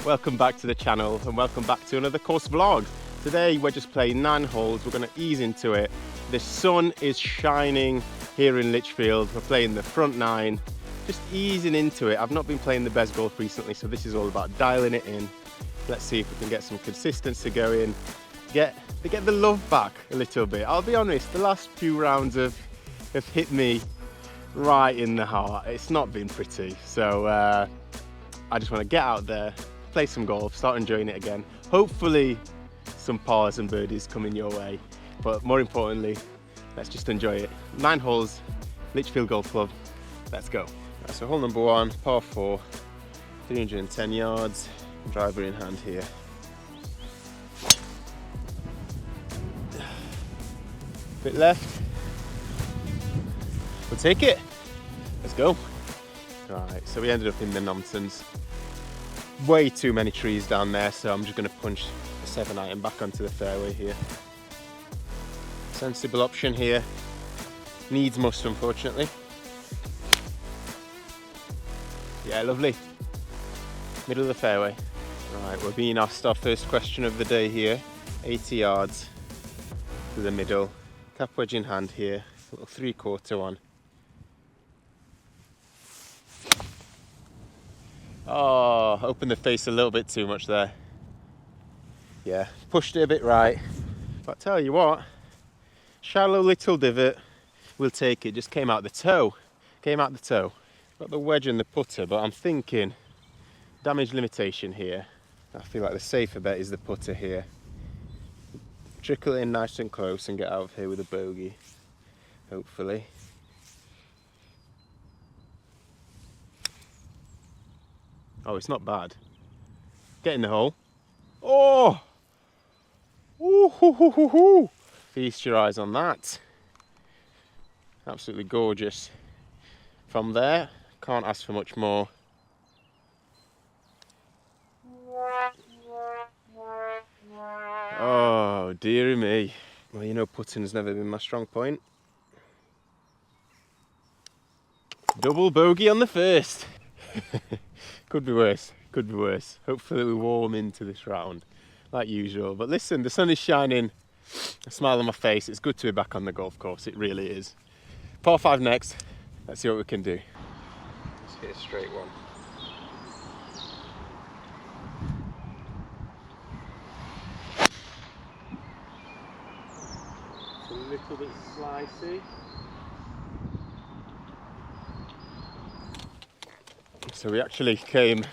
Welcome back to the channel and welcome back to another course vlog. Today we're just playing 9 holes. We're going to ease into it. The sun is shining here in Lichfield. We're playing the front 9, just easing into it. I've not been playing the best golf recently, so this is all about dialing it in. Let's see if we can get some consistency going, get the love back a little bit. I'll be honest, the last few rounds have hit me right in the heart. It's not been pretty, so I just want to get out there, play some golf, start enjoying it again. Hopefully some pars and birdies coming your way, but more importantly, let's just enjoy it. 9 holes, Lichfield Golf Club, let's go. Right, so hole number 1, par 4, 310 yards, driver in hand here. Bit left, we'll take it, let's go. Right, so we ended up in the nonsense. Way too many trees down there, so I'm just going to punch the 7-iron back onto the fairway here. Sensible option here. Needs must, unfortunately. Yeah, lovely. Middle of the fairway. Right, we're being asked our first question of the day here. 80 yards to the middle. Cap wedge in hand here. A little 3/4 one. Oh, opened the face a little bit too much there. Yeah, pushed it a bit right. But I tell you what, shallow little divot, we'll take it. Just came out the toe. Got the wedge and the putter, but I'm thinking damage limitation here. I feel like the safer bet is the putter here. Trickle it in nice and close and get out of here with a bogey, hopefully. Oh, it's not bad. Get in the hole. Oh! Ooh, hoo, hoo, hoo, hoo. Feast your eyes on that. Absolutely gorgeous. From there, can't ask for much more. Oh, dearie me. Well, you know, putting has never been my strong point. Double bogey on the first. Could be worse, could be worse. Hopefully we warm into this round, like usual. But listen, the sun is shining, a smile on my face. It's good to be back on the golf course, it really is. Par 5 next, let's see what we can do. Let's hit a straight one. It's a little bit slicey. So we actually came,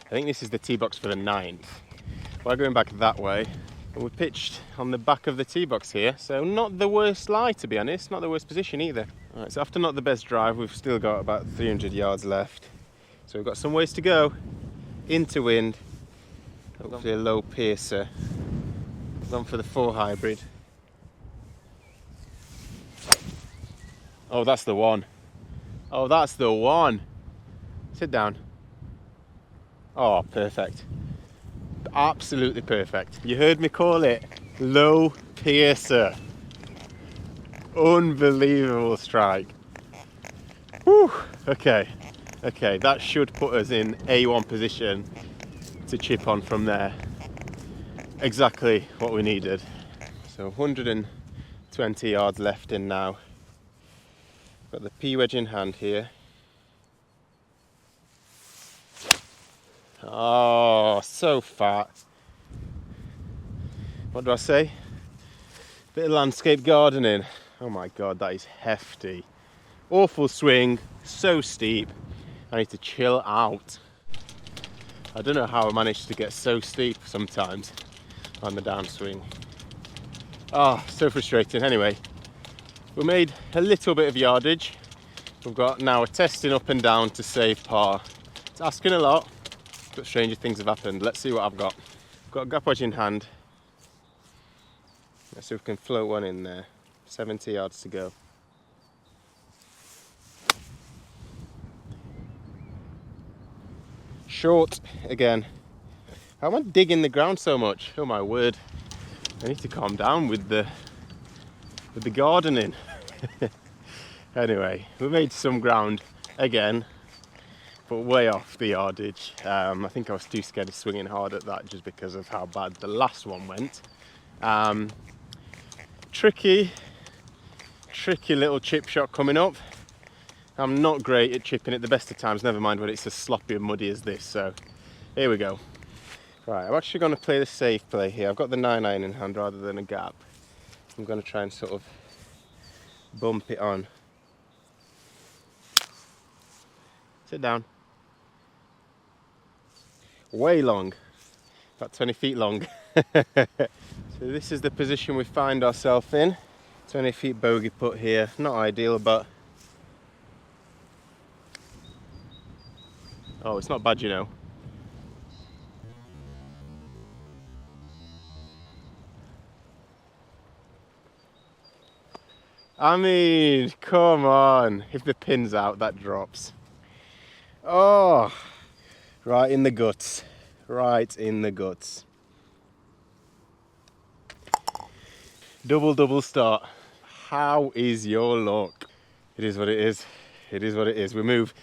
I think this is the tee box for the 9th. We're going back that way, and we pitched on the back of the tee box here, so not the worst lie, to be honest, not the worst position either. Alright, so after not the best drive, we've still got about 300 yards left. So we've got some ways to go, into wind, hopefully a low piercer. Gone for the 4 hybrid. Oh, that's the one. Oh, that's the one. Sit down. Oh, perfect. Absolutely perfect. You heard me call it low piercer. Unbelievable strike. Whew. Okay, that should put us in A1 position to chip on from there. Exactly what we needed. So 120 yards left in now. Got the P wedge in hand here. Oh, so fat. What do I say? Bit of landscape gardening. Oh my god, that is hefty. Awful swing, so steep. I need to chill out. I don't know how I managed to get so steep sometimes on the downswing. Oh, so frustrating. Anyway, we made a little bit of yardage. We've got now a testing up and down to save par. It's asking a lot, but stranger things have happened. Let's see what I've got. I've got a gap wedge in hand. Let's see if we can float one in there. 70 yards to go. Short again. How am I digging the ground so much? Oh my word. I need to calm down with the gardening. Anyway, we made some ground again. but way off the yardage. I think I was too scared of swinging hard at that just because of how bad the last one went. Tricky little chip shot coming up. I'm not great at chipping at the best of times, never mind when it's as sloppy and muddy as this, so here we go. Right, I'm actually going to play the safe play here. I've got the 9-iron in hand rather than a gap. I'm going to try and sort of bump it on. Sit down. Way long, about 20 feet long. So this is the position we find ourselves in. 20 feet bogey putt here, not ideal, but oh, it's not bad, you know. I mean, come on. If the pin's out, that drops. Oh, right in the guts. Right in the guts. Double start. How is your luck? It is what it is. It is what it is. We move.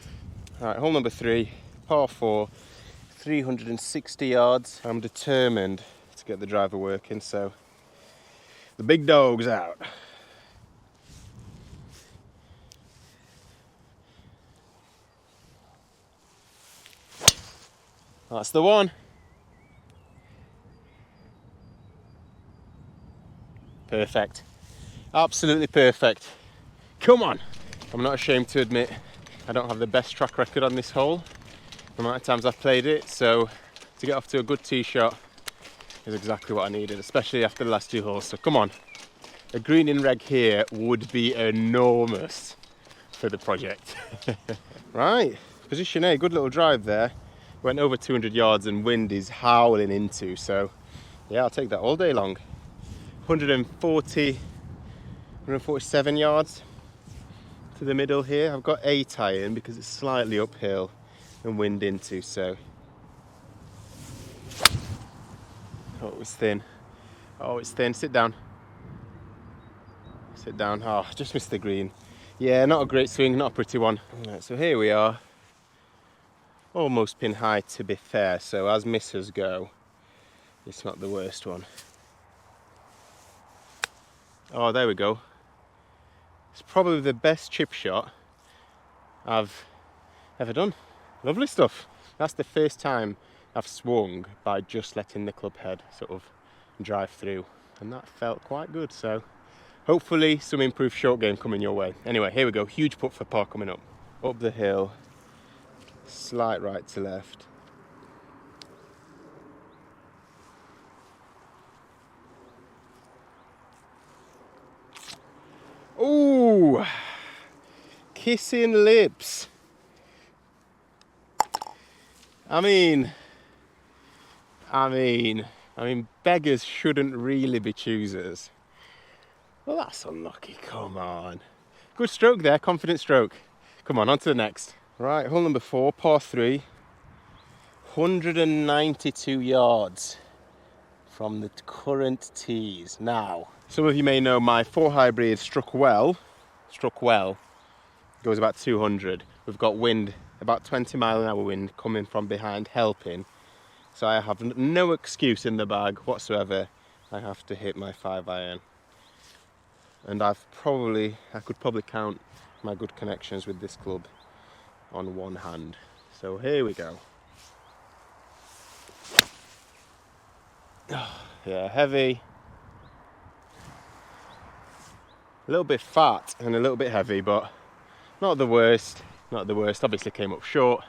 All right, hole number 3, par 4, 360 yards. I'm determined to get the driver working, so the big dog's out. That's the one. Perfect. Absolutely perfect. Come on. I'm not ashamed to admit I don't have the best track record on this hole, the amount of times I've played it, so to get off to a good tee shot is exactly what I needed, especially after the last 2 holes. So come on. A green in reg here would be enormous for the project. Right, position A, good little drive there. Went over 200 yards and wind is howling into, so yeah, I'll take that all day long. 147 yards to the middle here. I've got 8 iron because it's slightly uphill and wind into, so oh, it was thin. Oh, it's thin. Sit down. Sit down. Oh, just missed the green. Yeah, not a great swing, not a pretty one. Right, so here we are. Almost pin high, to be fair, so as misses go, it's not the worst one. Oh, there we go. It's probably the best chip shot I've ever done. Lovely stuff. That's the first time I've swung by just letting the club head sort of drive through, and that felt quite good, so hopefully some improved short game coming your way. Anyway, here we go. Huge putt for par coming up. Up the hill, slight right to left. Ooh, kissing lips. I mean, beggars shouldn't really be choosers. Well, that's unlucky, come on. Good stroke there, confident stroke. Come on to the next. Right, hole number 4, par 3. 192 yards from the current tees. Now, some of you may know my 4 hybrid struck well, goes about 200. We've got wind, about 20 mile an hour wind coming from behind helping. So I have no excuse in the bag whatsoever. I have to hit my 5-iron. And I could probably count my good connections with this club on one hand. So here we go. Yeah, heavy. A little bit fat and a little bit heavy, but not the worst. Not the worst. Obviously came up short.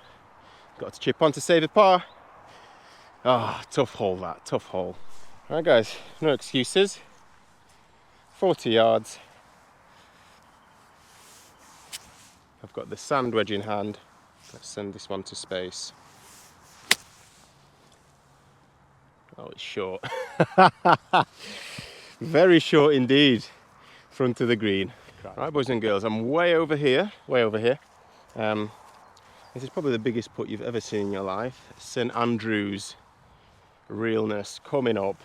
Got to chip on to save the par. Ah, tough hole that, tough hole. Right guys, no excuses. 40 yards. I've got the sand wedge in hand. Let's send this one to space. Oh, it's short. Very short indeed. Front of the green. Right, boys and girls, I'm way over here. This is probably the biggest putt you've ever seen in your life. St Andrews realness coming up.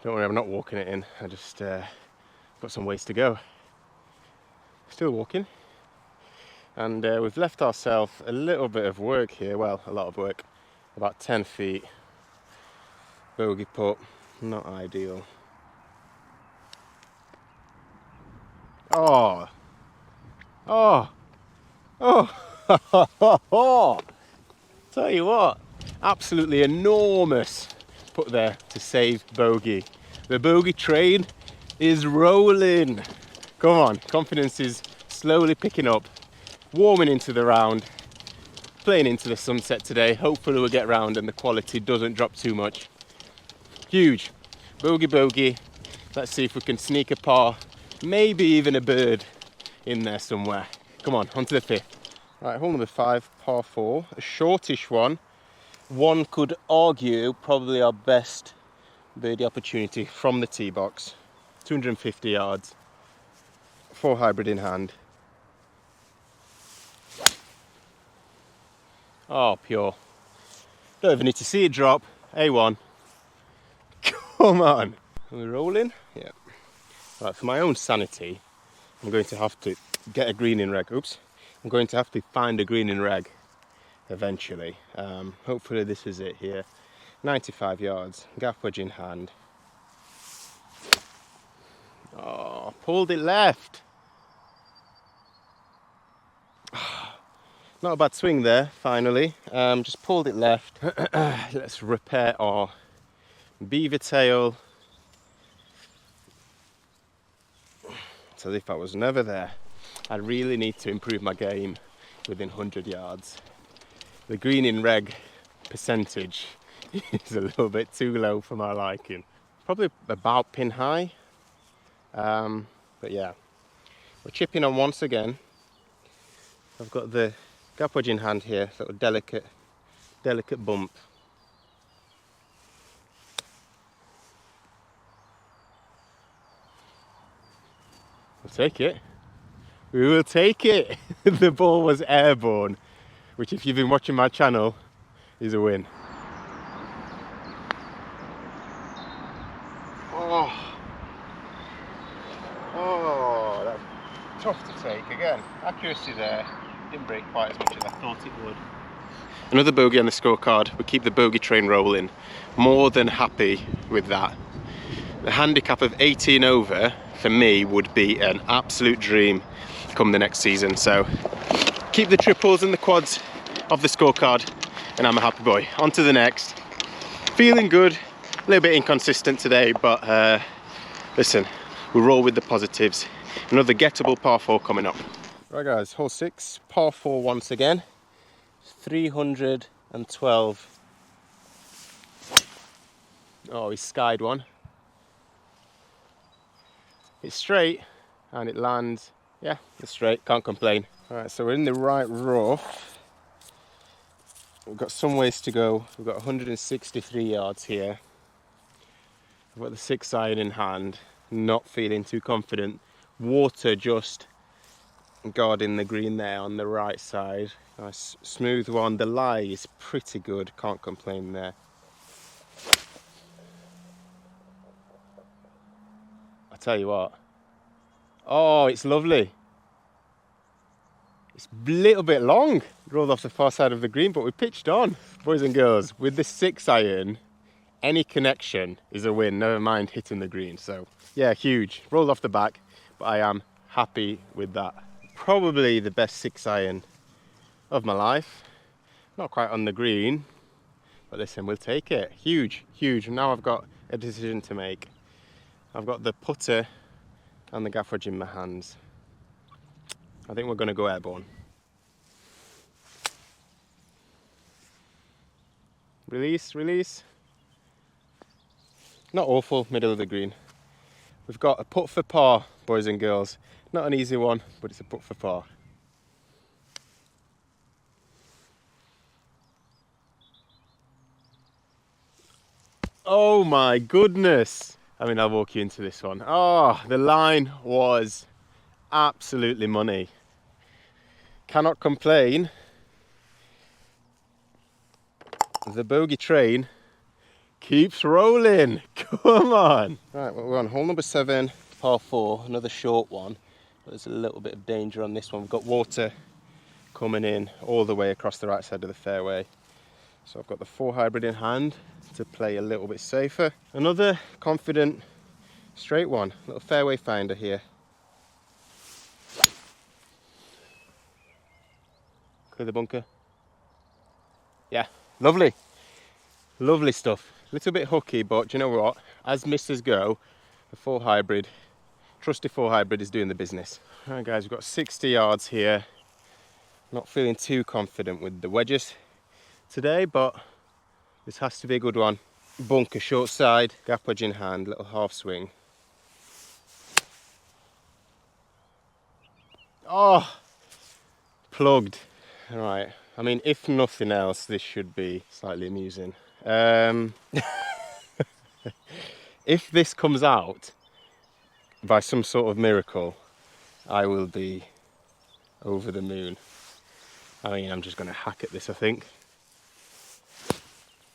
Don't worry, I'm not walking it in. I just got some ways to go. Still walking. And we've left ourselves a little bit of work here. Well, a lot of work. About 10 feet. Bogey putt. Not ideal. Oh. Oh. Oh. Tell you what. Absolutely enormous putt there to save bogey. The bogey train is rolling. Come on. Confidence is slowly picking up. Warming into the round. Playing into the sunset today. Hopefully we'll get round and the quality doesn't drop too much. Huge. Bogey. Let's see if we can sneak a par. Maybe even a bird in there somewhere. Come on to the fifth. Right, hole number 5, par 4. A shortish one. One could argue probably our best birdie opportunity from the tee box. 250 yards. 4 hybrid in hand. Oh, pure. Don't even need to see it drop. A1. Come on. Are we rolling? Yeah. Right, for my own sanity, I'm going to have to get a green in reg. Oops. I'm going to have to find a green in reg eventually. Hopefully this is it here. 95 yards. Gap wedge in hand. Oh, pulled it left. Not a bad swing there, finally. Just pulled it left. Let's repair our beaver tail. It's as if I was never there. I really need to improve my game within 100 yards. The green in reg percentage is a little bit too low for my liking. Probably about pin high. But yeah, we're chipping on once again. I've got the gap wedge in hand here, little delicate bump. We'll take it. We will take it. The ball was airborne, which if you've been watching my channel is a win. Oh, that's tough to take again. Accuracy there. Didn't break quite as much as I thought it would. Another bogey on the scorecard. We keep the bogey train rolling. More than happy with that. The handicap of 18 over for me would be an absolute dream come the next season. So keep the triples and the quads of the scorecard and I'm a happy boy. On to the next. Feeling good. A little bit inconsistent today, but listen, we'll roll with the positives. Another gettable par 4 coming up. Right guys, hole 6, par 4 once again. 312. Oh, he skied one. It's straight and it lands. Yeah, it's straight, can't complain. Alright, so we're in the right rough. We've got some ways to go. We've got 163 yards here. I've got the 6 iron in hand. Not feeling too confident. Water just guarding the green there on the right side. Nice smooth one. The lie is pretty good, can't complain there. I tell you what. Oh, it's lovely. It's a little bit long. Rolled off the far side of the green, but we pitched on. Boys and girls, with the 6 iron, any connection is a win, never mind hitting the green. So yeah, huge. Rolled off the back, but I am happy with that. Probably the best 6 iron of my life. Not quite on the green, but listen, we'll take it. Huge. Now I've got a decision to make. I've got the putter and the gaff wedge in my hands. I think we're going to go airborne. Release. Not awful, middle of the green. We've got a putt for par, boys and girls. Not an easy one, but it's a putt for par. Oh my goodness. I mean, I'll walk you into this one. Oh, the line was absolutely money. Cannot complain. The bogey train keeps rolling. Come on. Right, well, we're on hole number 7, par 4, another short one. There's a little bit of danger on this one. We've got water coming in all the way across the right side of the fairway. So I've got the 4 hybrid in hand to play a little bit safer. Another confident straight one, little fairway finder here. Clear the bunker. Yeah, lovely. Lovely stuff. A little bit hooky, but do you know what? As misses go, the 4 hybrid, trusty 4 hybrid is doing the business. All right guys, we've got 60 yards here. Not feeling too confident with the wedges today, but this has to be a good one. Bunker short side, gap wedge in hand, little half swing. Oh, plugged. All right, I mean, if nothing else, this should be slightly amusing. If this comes out by some sort of miracle, I will be over the moon. I mean, I'm just going to hack at this, I think.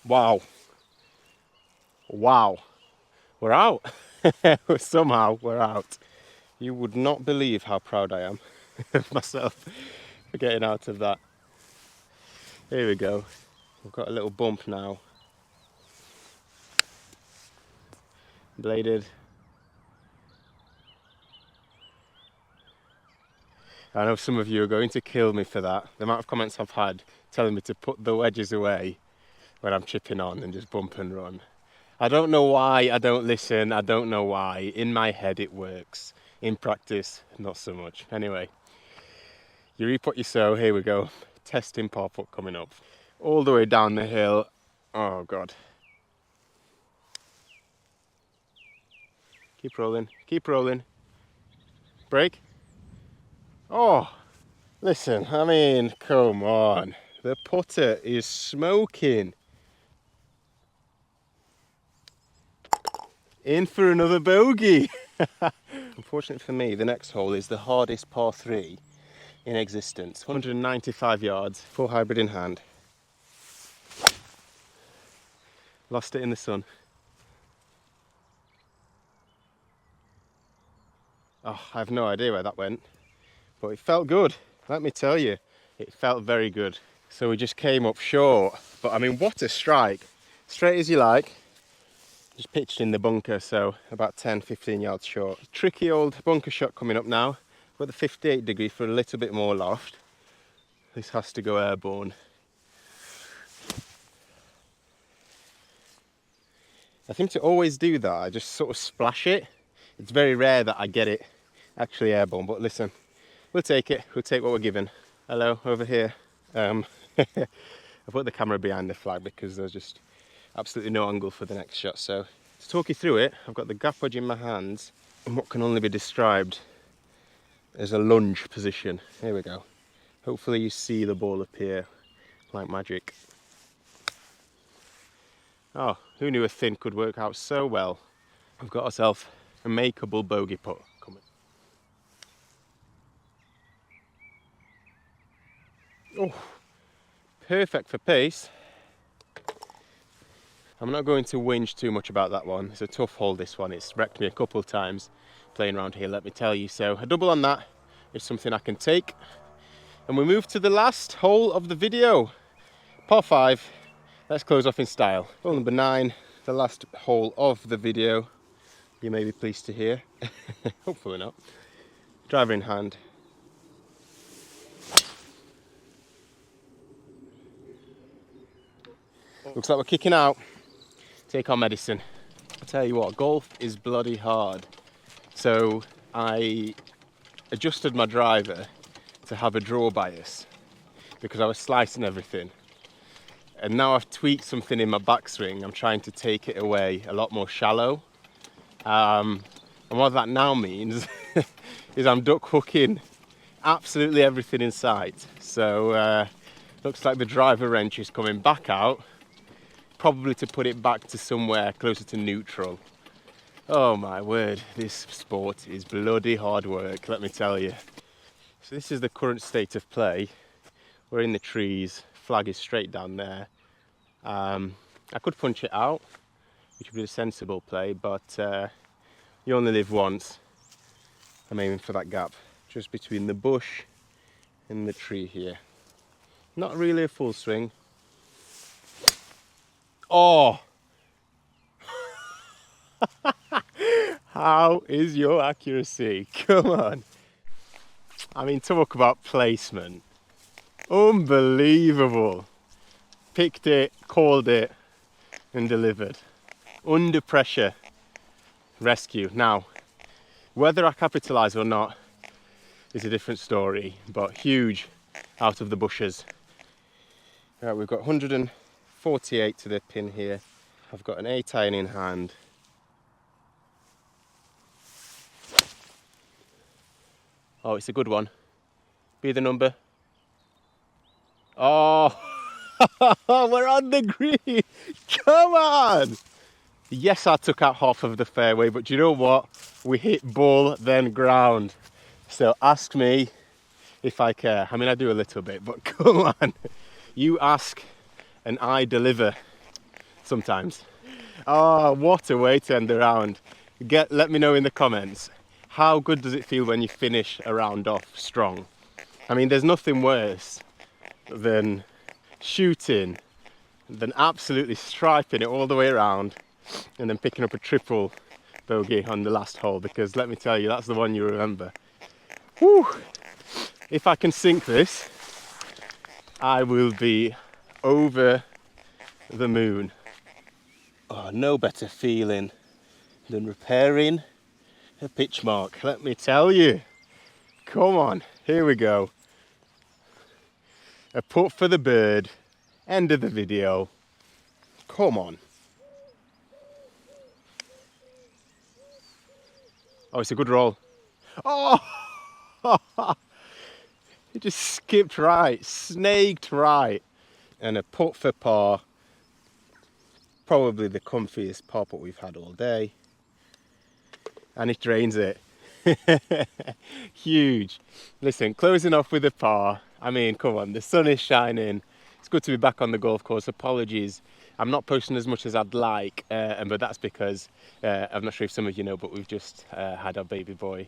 Wow. Wow. We're out. Somehow we're out. You would not believe how proud I am of myself for getting out of that. Here we go. We've got a little bump now. Bladed. I know some of you are going to kill me for that. The amount of comments I've had telling me to put the wedges away when I'm chipping on and just bump and run. I don't know why I don't listen. I don't know why. In my head it works. In practice, not so much. Anyway, you reap what you sow. Here we go. Testing par-putt coming up. All the way down the hill. Oh God. Keep rolling. Keep rolling. Break. Oh, listen, I mean, come on. The putter is smoking. In for another bogey. Unfortunately for me, the next hole is the hardest par 3 in existence. 195 yards, 4 hybrid in hand. Lost it in the sun. Oh, I have no idea where that went. But it felt good, let me tell you. It felt very good. So we just came up short. But I mean, what a strike. Straight as you like. Just pitched in the bunker, so about 10-15 yards short. Tricky old bunker shot coming up now. Got the 58 degree for a little bit more loft. This has to go airborne. I seem to always do that. I just sort of splash it. It's very rare that I get it actually airborne, but listen. We'll take it. We'll take what we're given. Hello, over here. I put the camera behind the flag because there's just absolutely no angle for the next shot. So to talk you through it, I've got the gap wedge in my hands in what can only be described as a lunge position. Here we go. Hopefully you see the ball appear like magic. Oh, who knew a thin could work out so well? We've got ourselves a makeable bogey putt coming. Oh, perfect for pace. I'm not going to whinge too much about that one. It's a tough hole, this one. It's wrecked me a couple of times playing around here, let me tell you. So a double on that is something I can take. And we move to the last hole of the video. Par 5. Let's close off in style. Hole number 9, the last hole of the video. You may be pleased to hear. Hopefully not. Driver in hand. Looks like we're kicking out. Take our medicine. I tell you what, golf is bloody hard. So I adjusted my driver to have a draw bias because I was slicing everything. And now I've tweaked something in my backswing. I'm trying to take it away a lot more shallow. And what that now means is I'm duck hooking absolutely everything in sight. So looks like the driver wrench is coming back out, probably to put it back to somewhere closer to neutral. Oh my word, this sport is bloody hard work, let me tell you. So this is the current state of play. We're in the trees, flag is straight down there. I could punch it out, which would be a sensible play, but you only live once. I'm aiming for that gap. just between the bush and the tree here. Not really a full swing. Oh! How is your accuracy? Come on. I mean, talk about placement. Unbelievable. Picked it, called it, and delivered. Under pressure. Rescue. Now, whether I capitalise or not is a different story, but huge out of the bushes. Right, we've got 148 to the pin here. I've got an 8-iron in hand. Oh, it's a good one. Be the number. Oh, we're on the green. Come on. Yes, I took out half of the fairway, but do you know what? We hit ball, then ground. So ask me if I care. I mean, I do a little bit, but come on. You ask and I deliver sometimes. Oh, what a way to end the round. Let me know in the comments. How good does it feel when you finish a round off strong? I mean, there's nothing worse than shooting, than absolutely striping it all the way around and then picking up a triple bogey on the last hole, because let me tell you, that's the one you remember. Whew. If I can sink this, I will be over the moon. Oh, no better feeling than repairing a pitch mark, let me tell you. Come on, here we go. A putt for the bird, end of the video. Come on. Oh, it's a good roll. Oh! It just skipped right, snaked right. And a putt for par. Probably the comfiest par putt we've had all day. And it drains it. Huge. Listen, closing off with a par. I mean, come on, the sun is shining. It's good to be back on the golf course. Apologies, I'm not posting as much as I'd like, but that's because I'm not sure if some of you know, but we've just had our baby boy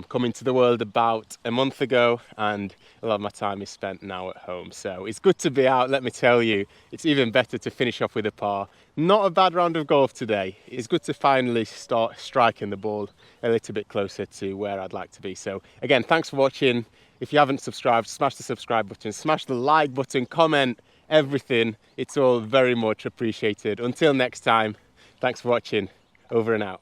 come into the world about a month ago, and a lot of my time is spent now at home. So it's good to be out, let me tell you. It's even better to finish off with a par. Not a bad round of golf today. It's good to finally start striking the ball a little bit closer to where I'd like to be. So again, thanks for watching. If you haven't subscribed, smash the subscribe button, smash the like button, comment, everything. It's all very much appreciated. Until next time, thanks for watching. Over and out.